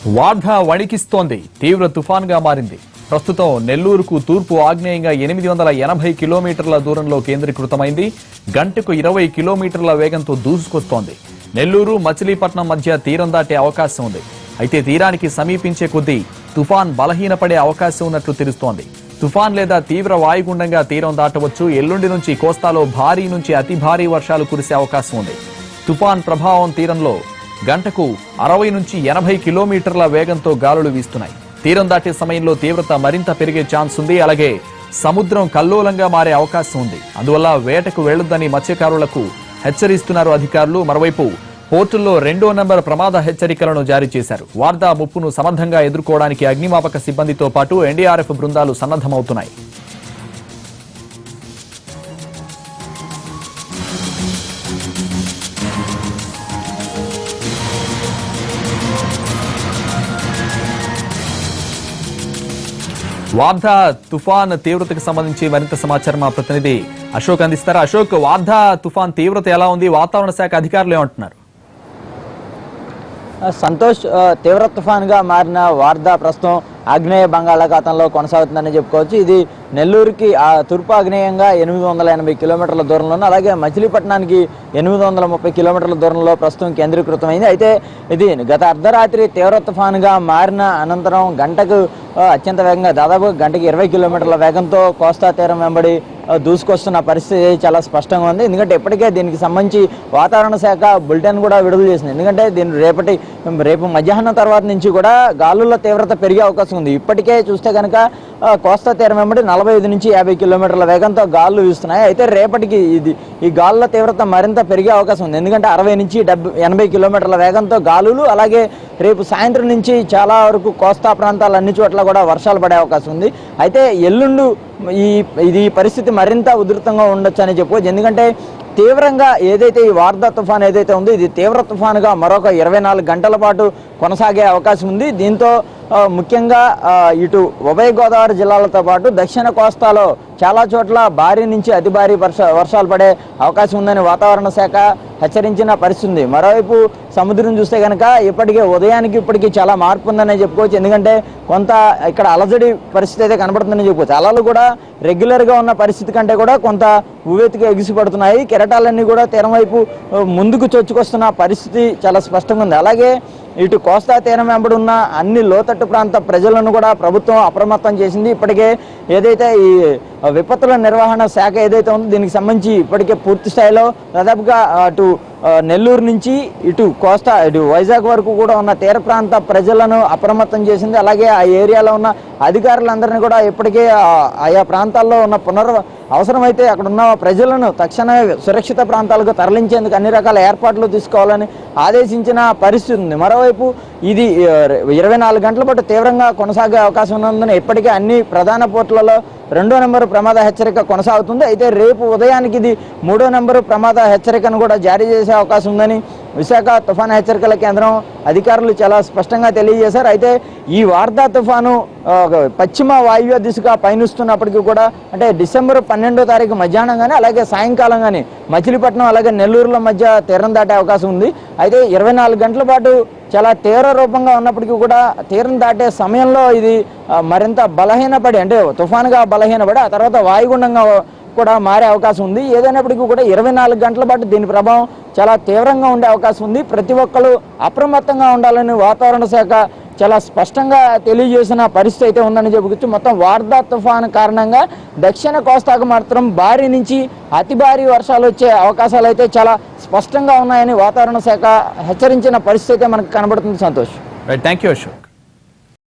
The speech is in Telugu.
వార్ధా వణికిస్తోంది. తీవ్ర తుఫాన్గా మారింది. ప్రస్తుతం నెల్లూరుకు తూర్పు ఆగ్నేయంగా 880 కిలోమీటర్ల దూరంలో కేంద్రీకృతమైంది. గంటకు 20 కిలోమీటర్ల వేగంతో దూసుకొస్తోంది. నెల్లూరు మచిలీపట్నం మధ్య తీరం దాటే అవకాశం ఉంది. అయితే తీరానికి సమీపించే కొద్దీ తుఫాన్ బలహీనపడే అవకాశం ఉన్నట్లు తెలుస్తోంది. తుఫాన్ లేదా తీవ్ర వాయుగుండంగా తీరం దాటవచ్చు. ఎల్లుండి నుంచి కోస్తాలో భారీ నుంచి అతి భారీ వర్షాలు కురిసే అవకాశం ఉంది. తుఫాన్ ప్రభావం తీరంలో గంటకు 60 నుంచి 80 కిలోమీటర్ల వేగంతో గాలులు వీస్తున్నాయి. తీరం దాటే సమయంలో తీవ్రత మరింత పెరిగే ఛాన్స్ ఉంది. అలాగే సముద్రం కల్లోలంగా మారే అవకాశం ఉంది. అందువల్ల వేటకు వెళ్లొద్దని మత్స్యకారులకు హెచ్చరిస్తున్నారు అధికారులు. మరోవైపు పోర్టుల్లో 2వ నంబర్ ప్రమాద హెచ్చరికలను జారీ చేశారు. వార్ధా ముప్పును సమర్థంగా ఎదుర్కోవడానికి అగ్నిమాపక సిబ్బందితో పాటు ఎన్డీఆర్ఎఫ్ బృందాలు సన్నద్దమవుతున్నాయి. వార్ధా తుఫాన్ తీవ్రతకు సంబంధించి మరింత సమాచారం మా ప్రతినిధి అశోక్ అందిస్తారు. అశోక్, వార్ధా తుఫాన్ తీవ్రత ఎలా ఉంది? వాతావరణ శాఖ అధికారులు ఏమంటున్నారు? సంతోష్, తీవ్ర తుఫాన్గా మారిన వార్ధా ప్రస్తుతం ఆగ్నేయ బంగాళాఖాతంలో కొనసాగుతుందని చెప్పుకోవచ్చు. ఇది నెల్లూరుకి తూర్పు ఆగ్నేయంగా 880 కిలోమీటర్ల దూరంలోనూ, అలాగే మచిలీపట్నానికి 830 కిలోమీటర్ల దూరంలో ప్రస్తుతం కేంద్రీకృతమైంది. అయితే ఇది గత అర్ధరాత్రి తీవ్ర తుఫాన్గా మారిన అనంతరం గంటకు అత్యంత వేగంగా దాదాపు గంటకి 20 కిలోమీటర్ల వేగంతో కోస్తా తీరం వెంబడి దూసుకొస్తున్న పరిస్థితి చాలా స్పష్టంగా ఉంది. ఎందుకంటే ఇప్పటికే దీనికి సంబంధించి వాతావరణ శాఖ బులెటిన్ కూడా విడుదల చేసింది. ఎందుకంటే రేపు మధ్యాహ్నం తర్వాత నుంచి కూడా గాలుల తీవ్రత పెరిగే అవకాశం ఉంది. ఇప్పటికే చూస్తే కనుక కోస్తా తీరం వెంబడి 45 నుంచి 50 కిలోమీటర్ల వేగంతో గాలులు వీస్తున్నాయి. అయితే రేపటికి ఈ గాలుల తీవ్రత మరింత పెరిగే అవకాశం ఉంది. ఎందుకంటే 60 నుంచి 80 కిలోమీటర్ల వేగంతో గాలులు, అలాగే రేపు సాయంత్రం నుంచి చాలా వరకు కోస్తా ప్రాంతాలు అన్ని చోట్ల కూడా వర్షాలు పడే అవకాశం ఉంది. అయితే ఎల్లుండు ఈ పరిస్థితి మరింత ఉధృతంగా ఉండొచ్చు అని చెప్పుకోవచ్చు. ఎందుకంటే తీవ్రంగా ఏదైతే ఈ వార్ధా తుఫాన్ ఏదైతే ఉందో ఇది తీవ్ర తుఫానుగా మరొక 24 గంటల పాటు కొనసాగే అవకాశం ఉంది. దీంతో ముఖ్యంగా ఇటు ఉభయ గోదావరి జిల్లాలతో పాటు దక్షిణ కోస్తాలో చాలా చోట్ల భారీ నుంచి అతి భారీ వర్షాలు పడే అవకాశం ఉందని వాతావరణ శాఖ హెచ్చరించిన పరిస్థితి ఉంది. మరోవైపు సముద్రం చూస్తే కనుక ఇప్పటికే ఉదయానికి ఇప్పటికీ చాలా మార్పు ఉందని చెప్పుకోవచ్చు. ఎందుకంటే కొంత ఇక్కడ అలజడి పరిస్థితి అయితే కనబడుతుందని చెప్పుకోవచ్చు. అలలు కూడా రెగ్యులర్గా ఉన్న పరిస్థితి కంటే కూడా కొంత ఉవ్వెత్తుగా ఎగిసిపడుతున్నాయి. కెరటాలన్నీ కూడా తీరం వైపు ముందుకు చొచ్చుకొస్తున్న పరిస్థితి చాలా స్పష్టంగా ఉంది. అలాగే ఇటు కోస్తా తీరం వెంబడి ఉన్న అన్ని లోతట్టు ప్రాంత ప్రజలను కూడా ప్రభుత్వం అప్రమత్తం చేసింది. ఇప్పటికే ఏదైతే ఈ విపత్తుల నిర్వహణ శాఖ ఏదైతే ఉందో దీనికి సంబంధించి ఇప్పటికే పూర్తి స్థాయిలో దాదాపుగా అటు నెల్లూరు నుంచి ఇటు కోస్తా ఇటు వైజాగ్ వరకు కూడా ఉన్న తీర ప్రాంత ప్రజలను అప్రమత్తం చేసింది. అలాగే ఆ ఏరియాలో ఉన్న అధికారులందరినీ కూడా ఇప్పటికే ఆయా ప్రాంతాల్లో ఉన్న అవసరమైతే అక్కడ ఉన్న ప్రజలను తక్షణమే సురక్షిత ప్రాంతాలకు తరలించేందుకు అన్ని రకాల ఏర్పాట్లు తీసుకోవాలని ఆదేశించిన పరిస్థితి ఉంది. మరోవైపు ఇది 24 గంటల పాటు తీవ్రంగా కొనసాగే అవకాశం ఉన్నందున ఇప్పటికే అన్ని ప్రధాన పోర్టులలో 2వ నెంబరు ప్రమాద హెచ్చరిక కొనసాగుతుంది. అయితే రేపు ఉదయానికి ఇది 3వ నెంబరు ప్రమాద హెచ్చరికను కూడా జారీ చేసే అవకాశం ఉందని విశాఖ తుఫాను హెచ్చరికల కేంద్రం అధికారులు చాలా స్పష్టంగా తెలియజేశారు. అయితే ఈ వార్ధా తుఫాను పశ్చిమ వాయువ్య దిశగా పయనిస్తున్నప్పటికీ కూడా అంటే డిసెంబర్ 12వ తారీఖు మధ్యాహ్నం కానీ అలాగే సాయంకాలం కానీ మచిలీపట్నం అలాగే నెల్లూరుల మధ్య తీరం దాటే అవకాశం ఉంది. అయితే 24 గంటల పాటు చాలా తీవ్ర రూపంగా ఉన్నప్పటికీ కూడా తీరం దాటే సమయంలో ఇది మరింత బలహీనపడి అంటే తుఫానుగా బలహీనపడి ఆ తర్వాత వాయుగుండంగా కూడా మారే అవకాశం ఉంది. ఏదైనప్పటికీ కూడా 24 గంటల పాటు దీని ప్రభావం చాలా తీవ్రంగా ఉండే అవకాశం ఉంది. ప్రతి ఒక్కరు అప్రమత్తంగా ఉండాలని వాతావరణ శాఖ చాలా స్పష్టంగా తెలియజేసిన పరిస్థితి అయితే ఉందని చెప్పుకోవచ్చు. మొత్తం వార్ధా తుఫాను కారణంగా దక్షిణ కోస్తాకు మాత్రం భారీ నుంచి అతి భారీ వర్షాలు వచ్చే అవకాశాలు అయితే చాలా స్పష్టంగా ఉన్నాయని వాతావరణ శాఖ హెచ్చరించిన పరిస్థితి అయితే మనకు కనబడుతుంది. Santosh, thank you Ashok.